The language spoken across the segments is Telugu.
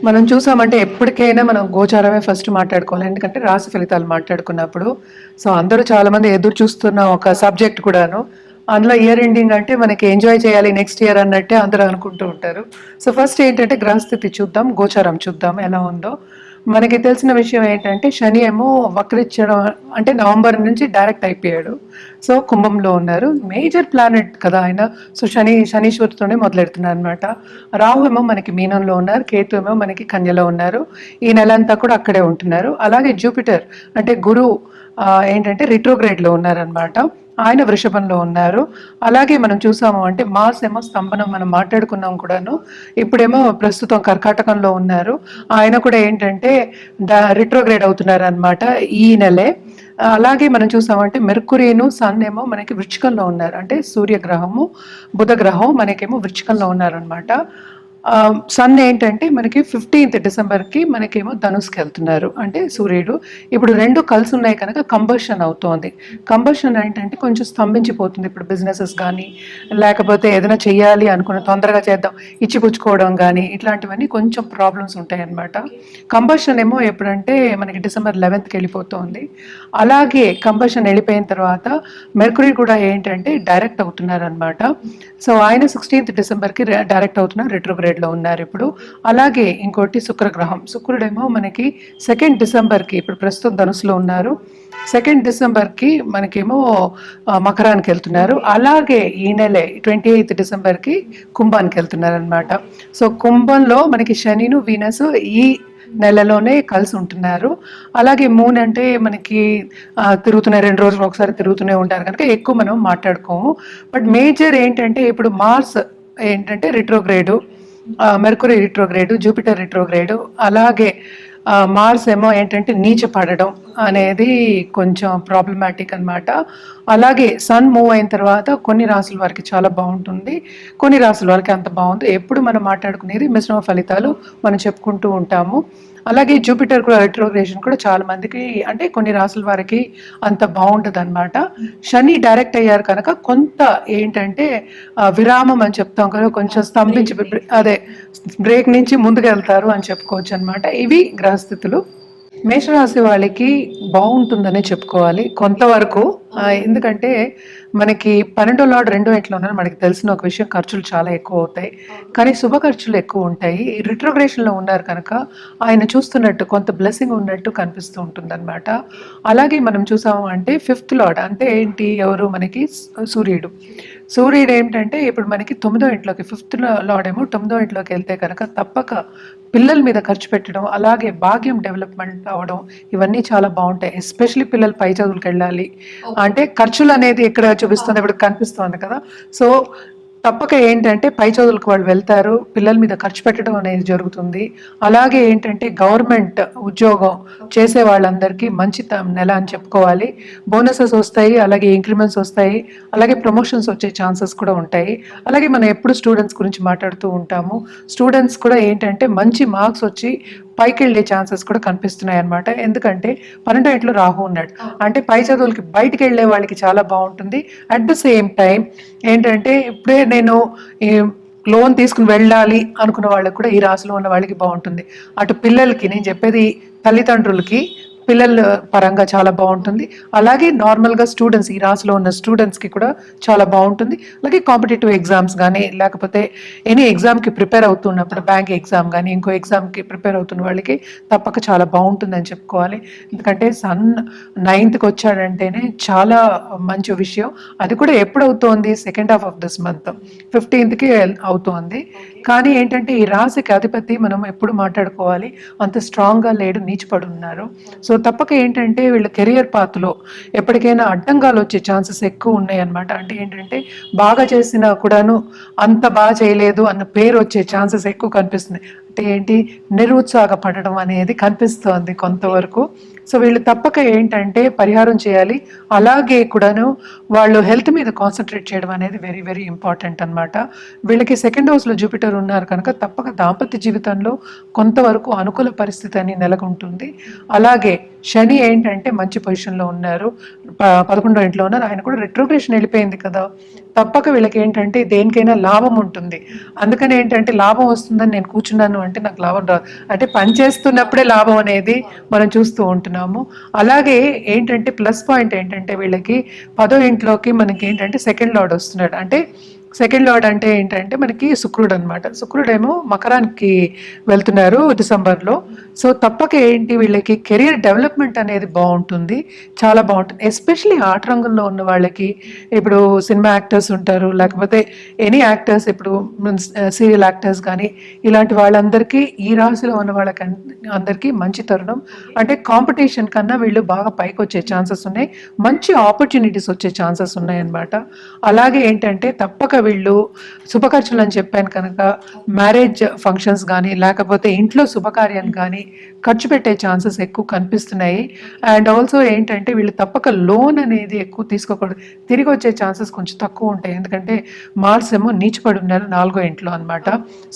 మనం చూసామంటే ఎప్పటికైనా మనం గోచారమే ఫస్ట్ మాట్లాడుకోవాలి. ఎందుకంటే రాశి ఫలితాలు మాట్లాడుకున్నప్పుడు. సో, అందరూ చాలామంది ఎదురు చూస్తున్న ఒక సబ్జెక్ట్ కూడాను. అందులో ఇయర్ ఎండింగ్ అంటే మనకి ఎంజాయ్ చేయాలి నెక్స్ట్ ఇయర్ అన్నట్టే అందరూ అనుకుంటూ ఉంటారు. సో, ఫస్ట్ ఏంటంటే గ్రహస్థితి చూద్దాం, గోచారం చూద్దాం ఎలా ఉందో. మనకి తెలిసిన విషయం ఏంటంటే శని ఏమో వక్రించడం అంటే నవంబర్ నుంచి డైరెక్ట్ అయిపోయాడు. సో, కుంభంలో ఉన్నారు. మేజర్ ప్లానెట్ కదా ఆయన. సో, శనీశ్వరుతోనే మొదలెడుతున్నారనమాట. రాహు ఏమో మనకి మీనంలో ఉన్నారు, కేతు ఏమో మనకి కన్యలో ఉన్నారు. ఈ నెలంతా కూడా అక్కడే ఉంటున్నారు. అలాగే జూపిటర్ అంటే గురువు ఏంటంటే రిట్రోగ్రేడ్లో ఉన్నారనమాట. ఆయన వృషభంలో ఉన్నారు. అలాగే మనం చూసాము అంటే మార్స్ ఏమో స్తంభనం మనం మాట్లాడుకున్నాం కూడాను. ఇప్పుడేమో ప్రస్తుతం కర్కాటకంలో ఉన్నారు. ఆయన కూడా ఏంటంటే రిట్రోగ్రేడ్ అవుతున్నారు అనమాట ఈ నెలే. అలాగే మనం చూసామంటే మెర్కురీను సన్ ఏమో మనకి వృచ్చికంలో ఉన్నారు. అంటే సూర్యగ్రహము బుధ గ్రహం మనకేమో వృచ్చికంలో ఉన్నారనమాట. సన్ ఏంటంటే మనకి 15th డిసెంబర్కి మనకేమో ధనుస్కి వెళ్తున్నారు. అంటే సూర్యుడు ఇప్పుడు రెండు కలిసి ఉన్నాయి కనుక కంబషన్ అవుతోంది. కంబషన్ ఏంటంటే కొంచెం స్తంభించిపోతుంది. ఇప్పుడు బిజినెసెస్ కానీ లేకపోతే ఏదైనా చెయ్యాలి అనుకున్న తొందరగా చేద్దాం ఇచ్చిపుచ్చుకోవడం కానీ ఇట్లాంటివన్నీ కొంచెం ప్రాబ్లమ్స్ ఉంటాయి అన్నమాట. కంబషన్ ఏమో ఎప్పుడంటే మనకి డిసెంబర్ 11th వెళ్ళిపోతుంది. అలాగే కంబషన్ వెళ్ళిపోయిన తర్వాత మెర్కురీ కూడా ఏంటంటే డైరెక్ట్ అవుతున్నారు అనమాట. సో ఆయన 16th డిసెంబర్కి డైరెక్ట్ అవుతున్నారు, రిట్రోగ్రేడ్లో ఉన్నారు ఇప్పుడు. అలాగే ఇంకోటి శుక్రగ్రహం, శుక్రుడేమో మనకి 2nd డిసెంబర్కి ఇప్పుడు ప్రస్తుతం ధనుసులో ఉన్నారు. 2nd డిసెంబర్కి మనకేమో మకరానికి వెళ్తున్నారు. అలాగే ఈ నెలే 28th డిసెంబర్కి కుంభానికి వెళ్తున్నారు అనమాట. సో కుంభంలో మనకి శనిను వీనస్ ఈ నెలలోనే కలిసి ఉంటున్నారు. అలాగే మూన్ అంటే మనకి తిరుగుతున్నాయి, 2 రోజులు ఒకసారి తిరుగుతూనే ఉంటారు కనుక ఎక్కువ మనం మాట్లాడుకోము. బట్ మేజర్ ఏంటంటే ఇప్పుడు మార్స్ ఏంటంటే retrograde, Mercury retrograde, Jupiter retrograde, అలాగే మార్స్ ఏమో ఏంటంటే నీచ పడడం అనేది కొంచెం ప్రాబ్లమాటిక్ అనమాట. అలాగే సన్ మూవ్ అయిన తర్వాత కొన్ని రాసుల వారికి చాలా బాగుంటుంది, కొన్ని రాసుల వారికి అంత బాగుంది. ఎప్పుడు మనం మాట్లాడుకునేది మిశ్రమ ఫలితాలు మనం చెప్పుకుంటూ ఉంటాము. అలాగే జూపిటర్ కూడా రిట్రోగ్రేషన్ కూడా చాలా మందికి అంటే కొన్ని రాసుల వారికి అంత బాగుంటుంది అనమాట. శని డైరెక్ట్ అయ్యారు కనుక కొంత ఏంటంటే విరామం అని చెప్తాం కదా, కొంచెం స్తంభించి అదే బ్రేక్ నుంచి ముందుకు వెళ్తారు అని చెప్పుకోవచ్చు అనమాట. ఇవి గ్రహస్థితులు. మేషరాశి వాళ్ళకి బాగుంటుందనే చెప్పుకోవాలి కొంతవరకు. ఎందుకంటే మనకి 12వ లార్డ్ 2వ ఇంట్లో ఉన్నారు. మనకి తెలిసిన ఒక విషయం, ఖర్చులు చాలా ఎక్కువ అవుతాయి కానీ శుభ ఖర్చులు ఎక్కువ ఉంటాయి. రిట్రోగ్రేషన్లో ఉన్నారు కనుక ఆయన చూస్తున్నట్టు కొంత బ్లెస్సింగ్ ఉన్నట్టు కనిపిస్తూ ఉంటుంది అనమాట. అలాగే మనం చూసాము అంటే 5th లార్డ్ అంటే ఏంటి, ఎవరు మనకి సూర్యుడు. సూర్యుడు ఏంటంటే ఇప్పుడు మనకి 9వ ఇంట్లోకి, 5th లార్డ్ ఏమో 9వ ఇంట్లోకి వెళ్తే కనుక తప్పక పిల్లల మీద ఖర్చు పెట్టడం, అలాగే భాగ్యం డెవలప్మెంట్ అవ్వడం, ఇవన్నీ చాలా బాగుంటాయి. ఎస్పెషలీ పిల్లలు పై చదువులకు వెళ్ళాలి అంటే ఖర్చులు అనేది ఎక్కడ చూపిస్తుంది, ఇప్పుడు కనిపిస్తుంది కదా. సో తప్పక ఏంటంటే పై చదువులకు వాళ్ళు వెళ్తారు, పిల్లల మీద ఖర్చు పెట్టడం అనేది జరుగుతుంది. అలాగే ఏంటంటే గవర్నమెంట్ ఉద్యోగం చేసే వాళ్ళందరికీ మంచి నెల అని చెప్పుకోవాలి. బోనసెస్ వస్తాయి, అలాగే ఇంక్రిమెంట్స్ వస్తాయి, అలాగే ప్రమోషన్స్ వచ్చే ఛాన్సెస్ కూడా ఉంటాయి. అలాగే మనం ఎప్పుడు స్టూడెంట్స్ గురించి మాట్లాడుతూ ఉంటాము. స్టూడెంట్స్ కూడా ఏంటంటే మంచి మార్క్స్ వచ్చి పైకి వెళ్ళే ఛాన్సెస్ కూడా కనిపిస్తున్నాయి అనమాట. ఎందుకంటే 12వ ఇంట్లో రాహు ఉన్నాడు అంటే పై చదువులకి బయటికి వెళ్ళే వాళ్ళకి చాలా బాగుంటుంది. అట్ ద సేమ్ టైం ఏంటంటే ఇప్పుడే నేను లోన్ తీసుకుని వెళ్ళాలి అనుకున్న వాళ్ళకి కూడా ఈ రాశిలో ఉన్న వాళ్ళకి బాగుంటుంది. అటు పిల్లలకి, నేను చెప్పేది తల్లిదండ్రులకి, పిల్లల పరంగా చాలా బాగుంటుంది. అలాగే నార్మల్గా స్టూడెంట్స్, ఈ రాశిలో ఉన్న స్టూడెంట్స్కి కూడా చాలా బాగుంటుంది. అలాగే కాంపిటేటివ్ ఎగ్జామ్స్ కానీ లేకపోతే ఎనీ ఎగ్జామ్కి ప్రిపేర్ అవుతున్నప్పుడు, బ్యాంక్ ఎగ్జామ్ కానీ ఇంకో ఎగ్జామ్కి ప్రిపేర్ అవుతున్న వాళ్ళకి తప్పక చాలా బాగుంటుందని చెప్పుకోవాలి. ఎందుకంటే సన్ 9th వచ్చాడంటేనే చాలా మంచి విషయం. అది కూడా ఎప్పుడు అవుతోంది, 2nd half of this month 15th అవుతోంది. కానీ ఏంటంటే ఈ రాశికి అధిపతి మనం ఎప్పుడు మాట్లాడుకోవాలి, అంత స్ట్రాంగ్గా లేడు, నీచిపడి ఉన్నారు. సో తప్పక ఏంటంటే వీళ్ళ కెరియర్ పాత్లో ఎప్పటికైనా అడ్డంగాలు వచ్చే ఛాన్సెస్ ఎక్కువ ఉన్నాయి అనమాట. అంటే ఏంటంటే బాగా చేసినా కూడాను అంత బాగా చేయలేదు అన్న పేరు వచ్చే ఛాన్సెస్ ఎక్కువ కనిపిస్తుంది. అంటే ఏంటి, నిరుత్సాహపడడం అనేది కనిపిస్తోంది కొంతవరకు. సో వీళ్ళు తప్పక ఏంటంటే పరిహారం చేయాలి. అలాగే కూడాను వాళ్ళు హెల్త్ మీద కాన్సన్ట్రేట్ చేయడం అనేది వెరీ వెరీ ఇంపార్టెంట్ అనమాట. వీళ్ళకి 2nd హౌస్లో జూపిటర్ ఉన్నారు కనుక తప్పక దాంపత్య జీవితంలో కొంతవరకు అనుకూల పరిస్థితి అని నెలకొంటుంది. అలాగే శని ఏంటంటే మంచి పొజిషన్లో ఉన్నారు, 11వ ఇంట్లో ఉన్నారు, ఆయన కూడా రెట్రోగ్రేషన్ వెళ్ళిపోయింది కదా. తప్పక వీళ్ళకి ఏంటంటే దేనికైనా లాభం ఉంటుంది. అందుకని ఏంటంటే లాభం వస్తుందని నేను కూర్చున్నాను అంటే నాకు లాభం రాదు, అంటే పని చేస్తున్నప్పుడే లాభం అనేది మనం చూస్తూ ఉంటున్నాము. అలాగే ఏంటంటే ప్లస్ పాయింట్ ఏంటంటే వీళ్ళకి 10వ ఇంట్లోకి మనకి ఏంటంటే సెకండ్ లార్డ్ వస్తున్నాడు. అంటే సెకండ్ లార్డ్ అంటే ఏంటంటే మనకి శుక్రుడు అనమాట. శుక్రుడేమో మకరానికి వెళ్తున్నారు డిసెంబర్లో. సో తప్పక ఏంటి వీళ్ళకి కెరియర్ డెవలప్మెంట్ అనేది బాగుంటుంది, చాలా బాగుంటుంది. ఎస్పెషలీ ఆర్ట్ రంగంలో ఉన్న వాళ్ళకి, ఇప్పుడు సినిమా యాక్టర్స్ ఉంటారు, లేకపోతే ఎనీ యాక్టర్స్, ఇప్పుడు సీరియల్ యాక్టర్స్ కానీ ఇలాంటి వాళ్ళందరికీ ఈ రాశిలో ఉన్న వాళ్ళకి అందరికీ మంచి తరుణం. అంటే కాంపిటీషన్ కన్నా వీళ్ళు బాగా పైకి వచ్చే ఛాన్సెస్ ఉన్నాయి, మంచి ఆపర్చునిటీస్ వచ్చే ఛాన్సెస్ ఉన్నాయి అన్నమాట. అలాగే ఏంటంటే తప్పక వీళ్ళు శుభఖర్చులు అని చెప్పాను కనుక మ్యారేజ్ ఫంక్షన్స్ కానీ లేకపోతే ఇంట్లో శుభకార్యం కానీ ఖర్చు పెట్టే ఛాన్సెస్ ఎక్కువ కనిపిస్తున్నాయి. అండ్ ఆల్సో ఏంటంటే వీళ్ళు తప్పక లోన్ అనేది ఎక్కువ తీసుకోకూడదు, తిరిగి వచ్చే ఛాన్సెస్ కొంచెం తక్కువ ఉంటాయి. ఎందుకంటే మార్స్ ఏమో నీచిపడి ఉన్నారు 4వ ఇంట్లో అనమాట.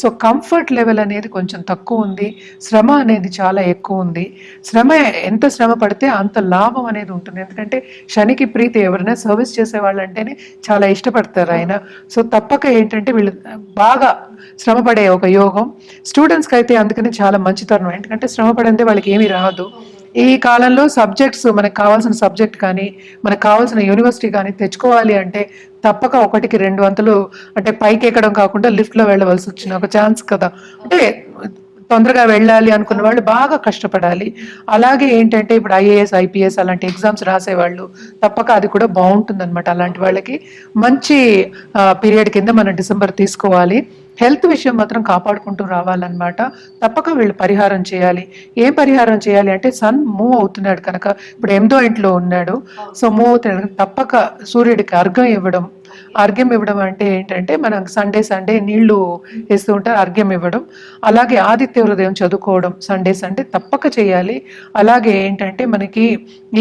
సో కంఫర్ట్ లెవెల్ అనేది కొంచెం తక్కువ ఉంది, శ్రమ అనేది చాలా ఎక్కువ ఉంది. శ్రమ ఎంత శ్రమ పడితే అంత లాభం అనేది ఉంటుంది. ఎందుకంటే శనికి ప్రీతి, ఎవరైనా సర్వీస్ చేసే వాళ్ళు అంటేనే చాలా ఇష్టపడతారు ఆయన. సో తప్పక ఏంటంటే వీళ్ళు బాగా శ్రమ పడే ఒక యోగం. స్టూడెంట్స్కి అయితే అందుకని చాలా మంచి తరుణం, ఎందుకంటే శ్రమ పడితే వాళ్ళకి ఏమీ రాదు. ఈ కాలంలో సబ్జెక్ట్స్, మనకు కావాల్సిన సబ్జెక్ట్ కానీ మనకు కావాల్సిన యూనివర్సిటీ కానీ తెచ్చుకోవాలి అంటే తప్పక 1కి 2 వంతులు, అంటే పైకి ఎక్కడం కాకుండా లిఫ్ట్లో వెళ్ళవలసి వచ్చిన ఒక ఛాన్స్ కదా. అంటే తొందరగా వెళ్ళాలి అనుకున్న వాళ్ళు బాగా కష్టపడాలి. అలాగే ఏంటంటే ఇప్పుడు ఐఏఎస్ ఐపీఎస్ అలాంటి ఎగ్జామ్స్ రాసేవాళ్ళు తప్పక అది కూడా బాగుంటుంది అనమాట. అలాంటి వాళ్ళకి మంచి పీరియడ్ కింద మనం డిసెంబర్ తీసుకోవాలి. హెల్త్ విషయం మాత్రం కాపాడుకుంటూ రావాలన్నమాట. తప్పక వీళ్ళు పరిహారం చేయాలి. ఏం పరిహారం చేయాలి అంటే సన్ మూవ్ అవుతున్నాడు కనుక, ఇప్పుడు 8వ ఇంట్లో ఉన్నాడు, సో మూవ్ అవుతున్నాడు, తప్పక సూర్యుడికి అర్ఘ్యం ఇవ్వడం. అర్ఘ్యం ఇవ్వడం అంటే ఏంటంటే మనం సండే నీళ్లు వేస్తూ ఉంటారు, అర్ఘ్యం ఇవ్వడం. అలాగే ఆదిత్య హృదయం చదువుకోవడం సండే తప్పక చేయాలి. అలాగే ఏంటంటే మనకి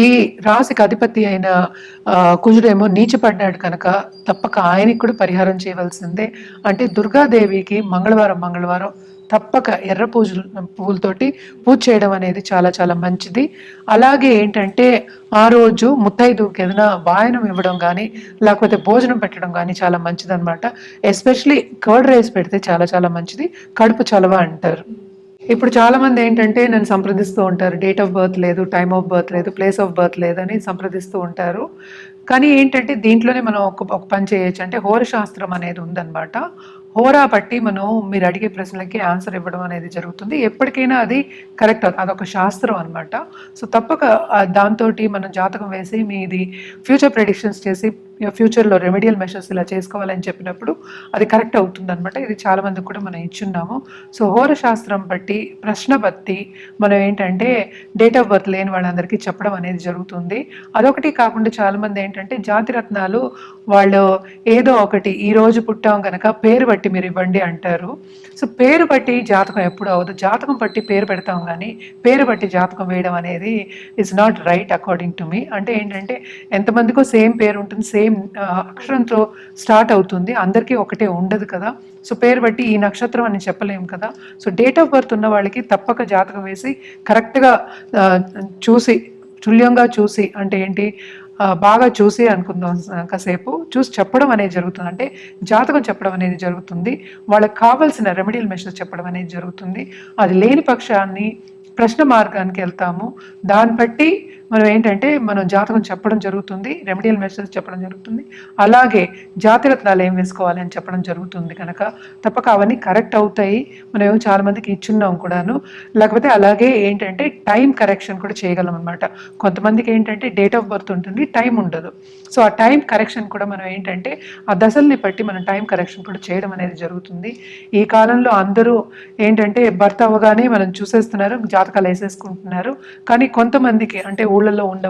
ఈ రాశికి అధిపతి అయిన కుజుడేమో నీచపడ్డాడు కనుక తప్పక ఆయనకి కూడా పరిహారం చేయవలసిందే. అంటే దుర్గాదేవికి మంగళవారం తప్పక ఎర్ర పువ్వులతోటి పూజ చేయడం అనేది చాలా చాలా మంచిది. అలాగే ఏంటంటే ఆ రోజు ముత్తైదువుకి ఏదైనా వాయనం ఇవ్వడం కానీ లేకపోతే భోజనం పెట్టడం కానీ చాలా మంచిది అనమాట. ఎస్పెషలీ కర్డ్ రైస్ పెడితే చాలా చాలా మంచిది, కడుపు చలవ అంటారు. ఇప్పుడు చాలా మంది ఏంటంటే నన్ను సంప్రదిస్తూ ఉంటారు, డేట్ ఆఫ్ బర్త్ లేదు, టైమ్ ఆఫ్ బర్త్ లేదు, ప్లేస్ ఆఫ్ బర్త్ లేదని సంప్రదిస్తూ ఉంటారు. కానీ ఏంటంటే దీంట్లోనే మనం ఒక పని చేయొచ్చు, అంటే హోరశాస్త్రం అనేది ఉందన్నమాట. హోరా బట్టి మనం మీరు అడిగే ప్రశ్నలకి ఆన్సర్ ఇవ్వడం అనేది జరుగుతుంది. ఎప్పటికైనా అది కరెక్ట్, అదొక శాస్త్రం అనమాట. సో తప్పక దాంతో మనం జాతకం వేసి మీది ఫ్యూచర్ ప్రెడిక్షన్స్ చేసి ఫ్యూచర్లో రెమెడియల్ మెషర్స్ ఇలా చేసుకోవాలని చెప్పినప్పుడు అది కరెక్ట్ అవుతుంది అనమాట. ఇది చాలా మందికి కూడా మనం ఇచ్చున్నాము. సో హోరశాస్త్రం బట్టి, ప్రశ్న బట్టి మనం ఏంటంటే డేట్ ఆఫ్ బర్త్ లేని వాళ్ళందరికీ చెప్పడం అనేది జరుగుతుంది. అదొకటి కాకుండా చాలామంది ఏంటంటే జాతిరత్నాలు వాళ్ళు ఏదో ఒకటి ఈ రోజు పుట్టాం కనుక పేరు బట్టి మీరు ఇవ్వండి అంటారు. సో పేరు బట్టి జాతకం ఎప్పుడు అవ్వదు, జాతకం బట్టి పేరు పెడతాం కానీ పేరు బట్టి జాతకం వేయడం అనేది is not right according to me. అంటే ఏంటంటే ఎంతమందికో సేమ్ పేరు ఉంటుంది, సేమ్ అక్షరంతో స్టార్ట్ అవుతుంది, అందరికీ ఒకటే ఉండదు కదా. సో పేరు బట్టి ఈ నక్షత్రం అని చెప్పలేము కదా. సో డేట్ ఆఫ్ బర్త్ ఉన్న వాళ్ళకి తప్పక జాతకం వేసి కరెక్ట్గా చూసి, తుల్యంగా చూసి, అంటే ఏంటి బాగా చూసి అనుకుందాం, కాసేపు చూసి చెప్పడం అనేది జరుగుతుంది. అంటే జాతకం చెప్పడం అనేది జరుగుతుంది, వాళ్ళకి కావాల్సిన రెమెడియల్ మెషర్స్ చెప్పడం అనేది జరుగుతుంది. అది లేని పక్షాన్ని ప్రశ్న మార్గానికి వెళ్తాము, దాన్ని బట్టి మనం ఏంటంటే మనం జాతకం చెప్పడం జరుగుతుంది, రెమెడియల్ మెసేజ్ చెప్పడం జరుగుతుంది. అలాగే జాతిరత్నాలు ఏం వేసుకోవాలి అని చెప్పడం జరుగుతుంది కనుక తప్పక అవన్నీ కరెక్ట్ అవుతాయి. మనం ఏమో చాలా మందికి ఇచ్చున్నాం కూడాను. లేకపోతే అలాగే ఏంటంటే టైం కరెక్షన్ కూడా చేయగలం అనమాట. కొంతమందికి ఏంటంటే డేట్ ఆఫ్ బర్త్ ఉంటుంది, టైం ఉండదు. సో ఆ టైం కరెక్షన్ కూడా మనం ఏంటంటే ఆ దశల్ని బట్టి మనం టైం కరెక్షన్ కూడా చేయడం అనేది జరుగుతుంది. ఈ కాలంలో అందరూ ఏంటంటే బర్త్ అవ్వగానే మనం చూసేస్తున్నారు, జాతకాలు వేసేసుకుంటున్నారు. కానీ కొంతమందికి అంటే ఊళ్ళల్లో ఉండే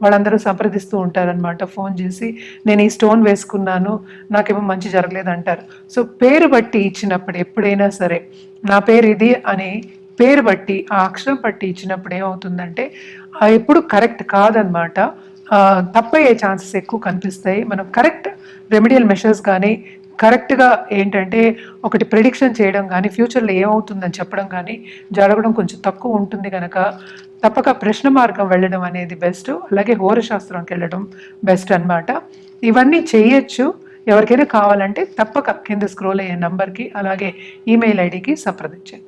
వాళ్ళందరూ సంప్రదిస్తూ ఉంటారనమాట ఫోన్ చేసి, నేను ఈ స్టోన్ వేసుకున్నాను, నాకేమో మంచి జరగలేదు అంటారు. సో పేరు బట్టి ఇచ్చినప్పుడు ఎప్పుడైనా సరే నా పేరు ఇది అని పేరు బట్టి ఆ అక్షరం బట్టి ఇచ్చినప్పుడు ఏమవుతుందంటే ఎప్పుడు కరెక్ట్ కాదనమాట, తప్పయ్యే ఛాన్సెస్ ఎక్కువ కనిపిస్తాయి. మనం కరెక్ట్ రెమెడియల్ మెషర్స్ కానీ కరెక్ట్గా ఏంటంటే ఒకటి ప్రిడిక్షన్ చేయడం కానీ ఫ్యూచర్లో ఏమవుతుందని చెప్పడం కానీ జరగడం కొంచెం తక్కువ ఉంటుంది కనుక తప్పక ప్రశ్న మార్గం వెళ్ళడం అనేది బెస్ట్. అలాగే హోరశాస్త్రంకి వెళ్ళడం బెస్ట్ అన్నమాట. ఇవన్నీ చేయొచ్చు. ఎవరికైనా కావాలంటే తప్పక కింద స్క్రోల్ అయ్యే నంబర్కి అలాగే ఈమెయిల్ ఐడికి సంప్రదించండి.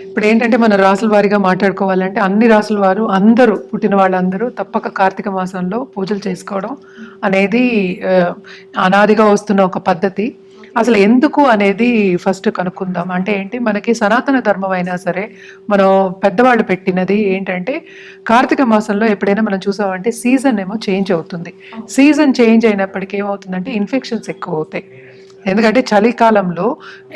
ఇప్పుడు ఏంటంటే మన రాసుల వారీగా మాట్లాడుకోవాలంటే అన్ని రాసుల వారు అందరూ పుట్టిన వాళ్ళందరూ తప్పక కార్తీక మాసంలో పూజలు చేసుకోవడం అనేది అనాదిగా వస్తున్న ఒక పద్ధతి. అసలు ఎందుకు అనేది ఫస్ట్ కనుక్కుందాం. అంటే ఏంటి, మనకి సనాతన ధర్మం అయినా సరే మనం పెద్దవాళ్ళు పెట్టినది ఏంటంటే కార్తీక మాసంలో ఎప్పుడైనా మనం చూసామంటే సీజన్ ఏమో చేంజ్ అవుతుంది. సీజన్ చేంజ్ అయినప్పటికీ ఏమవుతుందంటే ఇన్ఫెక్షన్స్ ఎక్కువ అవుతాయి. ఎందుకంటే చలికాలంలో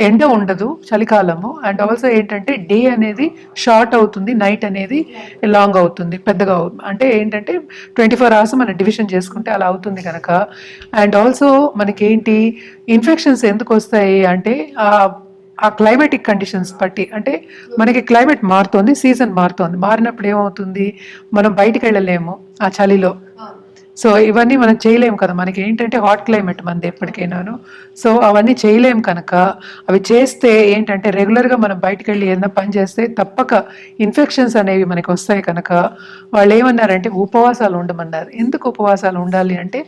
ఎండ ఉండదు చలికాలము, అండ్ ఆల్సో ఏంటంటే డే అనేది షార్ట్ అవుతుంది, నైట్ అనేది లాంగ్ అవుతుంది, పెద్దగా అవుతుంది. అంటే ఏంటంటే 24 hours మనం డివిజన్ చేసుకుంటే అలా అవుతుంది కనుక. అండ్ ఆల్సో మనకి ఏంటి ఇన్ఫెక్షన్స్ ఎందుకు వస్తాయి అంటే ఆ క్లైమేటిక్ కండిషన్స్ బట్టి, అంటే మనకి క్లైమేట్ మారుతోంది, సీజన్ మారుతోంది, మారినప్పుడు ఏమవుతుంది మనం బయటికి వెళ్ళలేము ఆ చలిలో. సో ఇవన్నీ మనం చేయలేము కదా, మనకి ఏంటంటే హాట్ క్లైమేట్ మనది ఎప్పటికైనాను. సో అవన్నీ చేయలేము కనుక అవి చేస్తే ఏంటంటే రెగ్యులర్గా మనం బయటకు వెళ్ళి ఏదైనా పని చేస్తే తప్పక ఇన్ఫెక్షన్స్ అనేవి మనకి వస్తాయి కనుక వాళ్ళు ఏమన్నారంటే ఉపవాసాలు ఉండమన్నారు. ఎందుకు ఉపవాసాలు ఉండాలి అంటే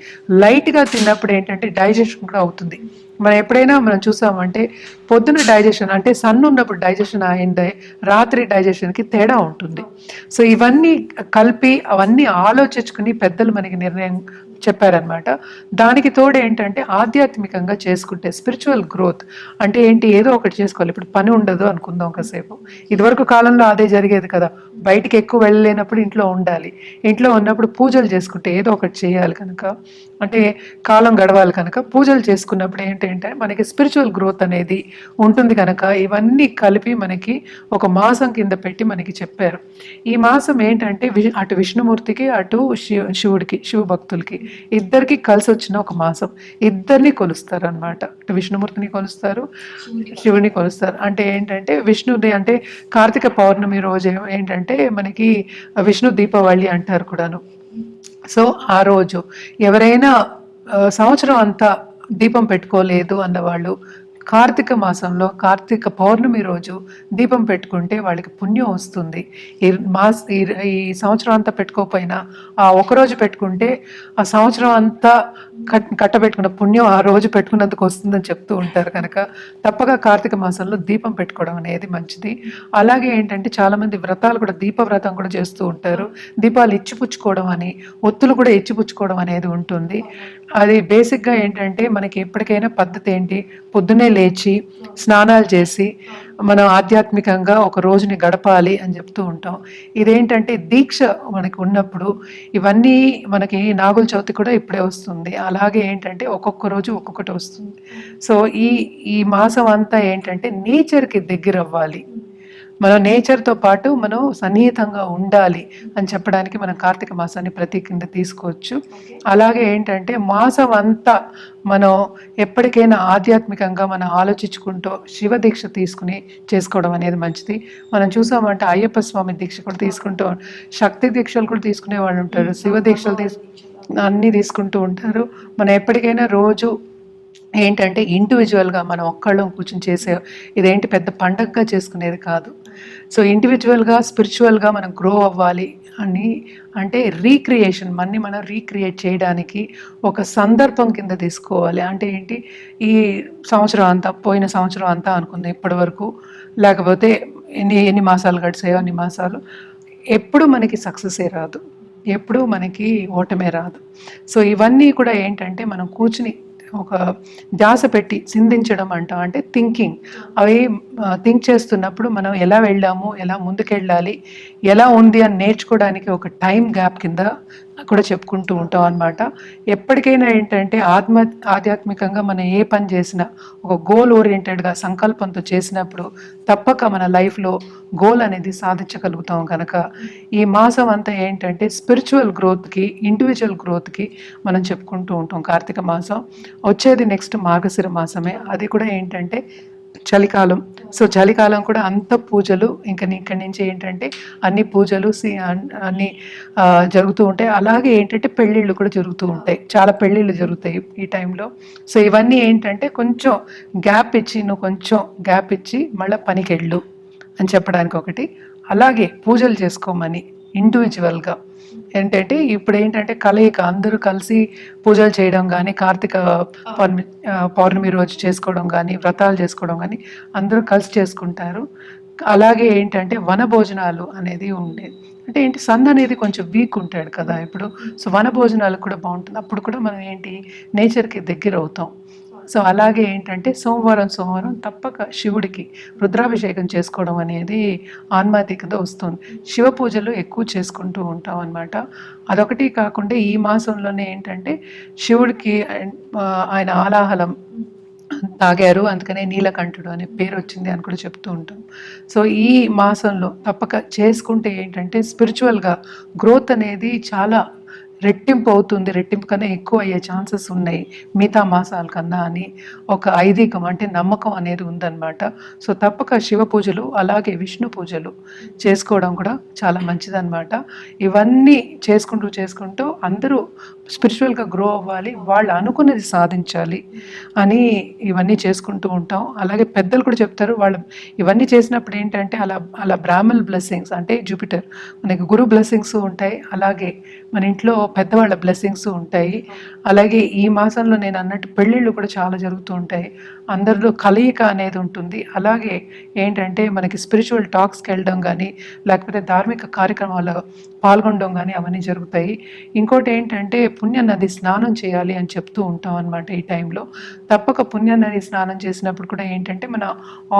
లైట్గా తిన్నప్పుడు ఏంటంటే డైజెషన్ కూడా అవుతుంది. మనం ఎప్పుడైనా మనం చూసామంటే పొద్దున డైజెషన్ అంటే సన్ ఉన్నప్పుడు డైజెషన్ అయిందే, రాత్రి డైజెషన్కి తేడా ఉంటుంది. సో ఇవన్నీ కలిపి అవన్నీ ఆలోచించుకుని పెద్దలు మనకి నిర్ణయం చెప్పారనమాట. దానికి తోడు ఏంటంటే ఆధ్యాత్మికంగా చేసుకుంటే స్పిరిచువల్ గ్రోత్ అంటే ఏంటి, ఏదో ఒకటి చేసుకోవాలి. ఇప్పుడు పని ఉండదు అనుకుందాం కాసేపు, ఇదివరకు కాలంలో అదే జరిగేది కదా, బయటికి ఎక్కువ వెళ్ళలేనప్పుడు ఇంట్లో ఉండాలి, ఇంట్లో ఉన్నప్పుడు పూజలు చేసుకుంటే ఏదో ఒకటి చేయాలి కనుక, అంటే కాలం గడవాలి కనుక పూజలు చేసుకున్నప్పుడు ఏంటంటే మనకి స్పిరిచువల్ గ్రోత్ అనేది ఉంటుంది కనుక ఇవన్నీ కలిపి మనకి ఒక మాసం కింద పెట్టి మనకి చెప్పారు. ఈ మాసం ఏంటంటే అటు విష్ణుమూర్తికి అటు శివుడికి శివ భక్తులకి ఇద్దరికి కలిసి వచ్చిన ఒక మాసం. ఇద్దరిని కొలుస్తారు అనమాట, అటు విష్ణుమూర్తిని కొలుస్తారు, శివుని కొలుస్తారు. అంటే ఏంటంటే విష్ణుది అంటే కార్తీక పౌర్ణమి రోజు ఏంటంటే మనకి విష్ణు దీపావళి అంటారు కూడాను. సో ఆ రోజు ఎవరైనా సంవత్సరం అంతా దీపం పెట్టుకోలేదు అన్నవాళ్ళు కార్తీక మాసంలో కార్తీక పౌర్ణమి రోజు దీపం పెట్టుకుంటే వాళ్ళకి పుణ్యం వస్తుంది. ఈ సంవత్సరం అంతా పెట్టుకోకపోయినా ఆ ఒకరోజు పెట్టుకుంటే ఆ సంవత్సరం అంతా కట్టబెట్టుకున్న పుణ్యం ఆ రోజు పెట్టుకున్నందుకు వస్తుందని చెప్తూ ఉంటారు కనుక తప్పక కార్తీక మాసంలో దీపం పెట్టుకోవడం అనేది మంచిది. అలాగే ఏంటంటే చాలామంది వ్రతాలు కూడా దీపవ్రతం కూడా చేస్తూ ఉంటారు. దీపాలు ఇచ్చిపుచ్చుకోవడం అని, ఒత్తులు కూడా ఇచ్చిపుచ్చుకోవడం అనేది ఉంటుంది. అది బేసిక్గా ఏంటంటే మనకి ఎప్పటికైనా పద్ధతి ఏంటి, పొద్దున్నే లేచి స్నానాలు చేసి మనం ఆధ్యాత్మికంగా ఒక రోజుని గడపాలి అని చెప్తూ ఉంటాం. ఇదేంటంటే దీక్ష మనకి ఉన్నప్పుడు ఇవన్నీ మనకి నాగుల చవితి కూడా ఇప్పుడే వస్తుంది. అలాగే ఏంటంటే ఒక్కొక్క రోజు ఒక్కొక్కటి వస్తుంది. సో ఈ మాసం అంతా ఏంటంటే నేచర్కి దగ్గర అవ్వాలి, మనం నేచర్తో పాటు మనం సన్నిహితంగా ఉండాలి అని చెప్పడానికి మనం కార్తీక మాసాన్ని ప్రతీక కింద తీసుకోవచ్చు. అలాగే ఏంటంటే మాసం అంతా మనం ఎప్పటికైనా ఆధ్యాత్మికంగా మనం ఆలోచించుకుంటూ శివ దీక్ష తీసుకుని చేసుకోవడం అనేది మంచిది. మనం చూసామంటే అయ్యప్ప స్వామి దీక్ష కూడా తీసుకుంటూ, శక్తి దీక్షలు కూడా తీసుకునే వాళ్ళు ఉంటారు, శివ దీక్షలు అన్నీ తీసుకుంటూ ఉంటారు. మనం ఎప్పటికైనా రోజు ఏంటంటే ఇండివిజువల్గా మనం ఒక్కళ్ళం కూర్చొని చేసే ఇదేంటి పెద్ద పండగగా చేసుకునేది కాదు. సో ఇండివిజువల్గా స్పిరిచువల్గా మనం గ్రో అవ్వాలి అని అంటే రీక్రియేషన్ మనం రీక్రియేట్ చేయడానికి ఒక సందర్భం కింద తీసుకోవాలి. అంటే ఏంటి, ఈ సంవత్సరం అంతా పోయిన సంవత్సరం అంతా అనుకుందాం ఇప్పటి వరకు, లేకపోతే ఎన్ని మాసాలు గడిచాయో అన్ని మాసాలు, ఎప్పుడు మనకి సక్సెసే రాదు, ఎప్పుడు మనకి ఓటమే రాదు. సో ఇవన్నీ కూడా ఏంటంటే మనం కూర్చుని ఒక ధ్యాస పెట్టి చిందించడం అంటే థింకింగ్, అవి థింక్ చేస్తున్నప్పుడు మనం ఎలా వెళ్ళాము, ఎలా ముందుకెళ్ళాలి, ఎలా ఉంది అని నేర్చుకోవడానికి ఒక టైం గ్యాప్ కింద కూడా చెప్పుకుంటూ ఉంటాం అన్నమాట. ఎప్పటికైనా ఏంటంటే ఆధ్యాత్మికంగా మనం ఏ పని చేసినా ఒక గోల్ ఓరియంటెడ్గా సంకల్పంతో చేసినప్పుడు తప్పక మన లైఫ్లో గోల్ అనేది సాధించగలుగుతాం కనుక ఈ మాసం అంతా ఏంటంటే స్పిరిచువల్ గ్రోత్కి, ఇండివిజువల్ గ్రోత్కి మనం చెప్పుకుంటూ ఉంటాం. కార్తీక మాసం వచ్చేది నెక్స్ట్ మార్గశిర మాసమే, అది కూడా ఏంటంటే చలికాలం, సో చలికాలం కూడా అంత పూజలు, ఇంకా ఇక్కడి నుంచి ఏంటంటే అన్ని పూజలు అన్ని జరుగుతూ ఉంటాయి. అలాగే ఏంటంటే పెళ్ళిళ్ళు కూడా జరుగుతూ ఉంటాయి, చాలా పెళ్ళిళ్ళు జరుగుతాయి ఈ టైంలో. సో ఇవన్నీ ఏంటంటే కొంచెం గ్యాప్ ఇచ్చి, నువ్వు కొంచెం గ్యాప్ ఇచ్చి మళ్ళీ పనికెళ్ళు అని చెప్పడానికి ఒకటి. అలాగే పూజలు చేసుకోమని ఇండివిజువల్గా ఏంటంటే ఇప్పుడు ఏంటంటే కలయిక, అందరూ కలిసి పూజలు చేయడం కానీ, కార్తీక పౌర్ణమి రోజు చేసుకోవడం కానీ, వ్రతాలు చేసుకోవడం కానీ అందరూ కలిసి చేసుకుంటారు. అలాగే ఏంటంటే వన భోజనాలు అనేది ఉండేది. అంటే ఏంటి, సంద్ అనేది కొంచెం వీక్ ఉంటాడు కదా ఇప్పుడు. సో వన భోజనాలు కూడా బాగుంటుంది. అప్పుడు కూడా మనం ఏంటి నేచర్కి దగ్గర అవుతాం. సో అలాగే ఏంటంటే సోమవారం తప్పక శివుడికి రుద్రాభిషేకం చేసుకోవడం అనేది ఆన్మాతికత వస్తుంది. శివ పూజలు ఎక్కువ చేసుకుంటూ ఉంటాం అనమాట. అదొకటి కాకుండా ఈ మాసంలోనే ఏంటంటే శివుడికి ఆయన ఆలాహలం తాగారు, అందుకనే నీలకంఠుడు అనే పేరు వచ్చింది అని కూడా చెప్తూ ఉంటాం. సో ఈ మాసంలో తప్పక చేసుకుంటే ఏంటంటే స్పిరిచువల్గా గ్రోత్ అనేది చాలా రెట్టింపు అవుతుంది, రెట్టింపు కన్నా ఎక్కువ అయ్యే ఛాన్సెస్ ఉన్నాయి మిగతా మాసాల కన్నా అని ఒక ఐదీకం, అంటే నమ్మకం అనేది ఉందన్నమాట. సో తప్పక శివ పూజలు అలాగే విష్ణు పూజలు చేసుకోవడం కూడా చాలా మంచిదన్నమాట. ఇవన్నీ చేసుకుంటూ అందరూ స్పిరిచువల్గా గ్రో అవ్వాలి, వాళ్ళు అనుకున్నది సాధించాలి అని ఇవన్నీ చేసుకుంటూ ఉంటాం. అలాగే పెద్దలు కూడా చెప్తారు, వాళ్ళు ఇవన్నీ చేసినప్పుడు ఏంటంటే అలా బ్రాహ్మణ్ బ్లెస్సింగ్స్, అంటే జూపిటర్ మనకి గురు బ్లెస్సింగ్స్ ఉంటాయి, అలాగే మన ఇంట్లో పెద్దవాళ్ళ బ్లెస్సింగ్స్ ఉంటాయి. అలాగే ఈ మాసంలో నేను అన్నట్టు పెళ్ళిళ్ళు కూడా చాలా జరుగుతూ ఉంటాయి, అందరిలో కలయిక అనేది ఉంటుంది. అలాగే ఏంటంటే మనకి స్పిరిచువల్ టాక్స్కి వెళ్ళడం కానీ, లేకపోతే ధార్మిక కార్యక్రమాల్లో పాల్గొనడం కానీ అవన్నీ జరుగుతాయి. ఇంకోటి ఏంటంటే పుణ్యనది స్నానం చేయాలి అని చెప్తూ ఉంటాం అనమాట. ఈ టైంలో తప్పక పుణ్యనది స్నానం చేసినప్పుడు కూడా ఏంటంటే మన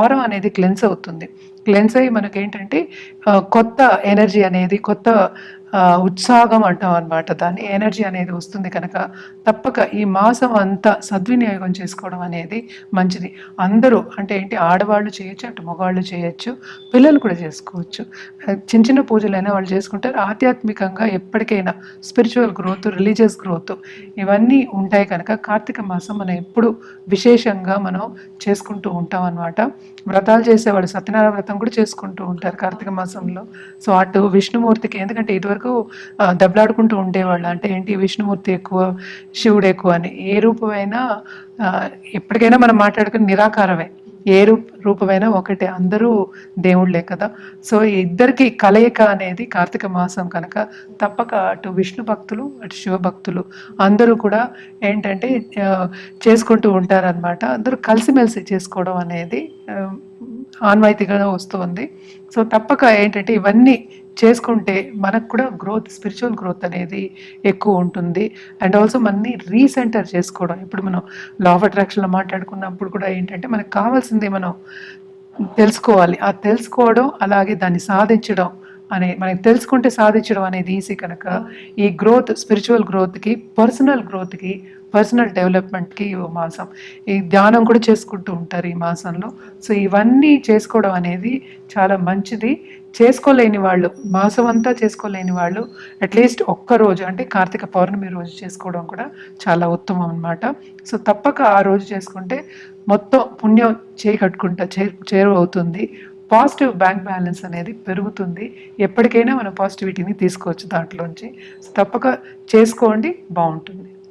ఆరా అనేది క్లెన్స్ అవుతుంది. క్లెన్స్ అయ్యి మనకేంటంటే కొత్త ఎనర్జీ అనేది, కొత్త ఉత్సాహం అంటాం అనమాట, దాన్ని ఎనర్జీ అనేది వస్తుంది. కనుక తప్పక ఈ మాసం అంతా సద్వినియోగం చేసుకోవడం అనేది మంచిది. అందరూ అంటే ఏంటి, ఆడవాళ్ళు చేయొచ్చు, అటు మగవాళ్ళు చేయొచ్చు, పిల్లలు కూడా చేసుకోవచ్చు. చిన్న చిన్న పూజలైనా వాళ్ళు చేసుకుంటారు. ఆధ్యాత్మికంగా ఎప్పటికైనా స్పిరిచువల్ గ్రోత్, రిలీజియస్ గ్రోత్ ఇవన్నీ ఉంటాయి. కనుక కార్తీక మాసం మనం ఎప్పుడు విశేషంగా మనం చేసుకుంటూ ఉంటాం అన్నమాట. వ్రతాలు చేసేవాళ్ళు సత్యనారాయణ వ్రతం కూడా చేసుకుంటూ ఉంటారు కార్తీక మాసంలో. సో అటు విష్ణుమూర్తికి, ఎందుకంటే ఇదివరకు దెబ్బలాడుకుంటూ ఉండేవాళ్ళు, అంటే ఏంటి విష్ణుమూర్తి ఎక్కువ శివుడు ఎక్కువ అని. ఏ రూపమైనా ఎప్పటికైనా మనం మాట్లాడుకుని నిరాకారమే, ఏ రూపమైనా ఒకటే, అందరూ దేవుళ్ళే కదా. సో ఇద్దరికి కలయిక అనేది కార్తీక మాసం కనుక తప్పక అటు విష్ణు భక్తులు, అటు శివ భక్తులు అందరూ కూడా ఏంటంటే చేసుకుంటూ ఉంటారనమాట. అందరూ కలిసిమెలిసి చేసుకోవడం అనేది ఆన్వాయితీగా వస్తుంది. సో తప్పక ఏంటంటే ఇవన్నీ చేసుకుంటే మనకు కూడా గ్రోత్, స్పిరిచువల్ గ్రోత్ అనేది ఎక్కువ ఉంటుంది. అండ్ ఆల్సో మనని రీసెంటర్ చేసుకోవడం. ఇప్పుడు మనం లా ఆఫ్ అట్రాక్షన్లో మాట్లాడుకున్నప్పుడు కూడా ఏంటంటే మనకు కావాల్సింది మనం తెలుసుకోవాలి, ఆ తెలుసుకోవడం అలాగే దాన్ని సాధించడం మనకి తెలుసుకుంటే సాధించడం అనేది ఈజీ. కనుక ఈ గ్రోత్, స్పిరిచువల్ గ్రోత్కి, పర్సనల్ గ్రోత్కి, పర్సనల్ డెవలప్మెంట్కి ఈ మాసం, ఈ ధ్యానం కూడా చేసుకుంటూ ఉంటారు ఈ మాసంలో. సో ఇవన్నీ చేసుకోవడం అనేది చాలా మంచిది. చేసుకోలేని వాళ్ళు, మాసం అంతా చేసుకోలేని వాళ్ళు అట్లీస్ట్ ఒక్కరోజు, అంటే కార్తీక పౌర్ణమి రోజు చేసుకోవడం కూడా చాలా ఉత్తమం అన్నమాట. సో తప్పక ఆ రోజు చేసుకుంటే మొత్తం పుణ్యం చేయి కట్టుకుంటా చేరువ అవుతుంది. పాజిటివ్ బ్యాంక్ బ్యాలెన్స్ అనేది పెరుగుతుంది. ఎప్పటికైనా మనం పాజిటివిటీని తీసుకోవచ్చు దాంట్లోంచి. తప్పక చేసుకోండి, బాగుంటుంది.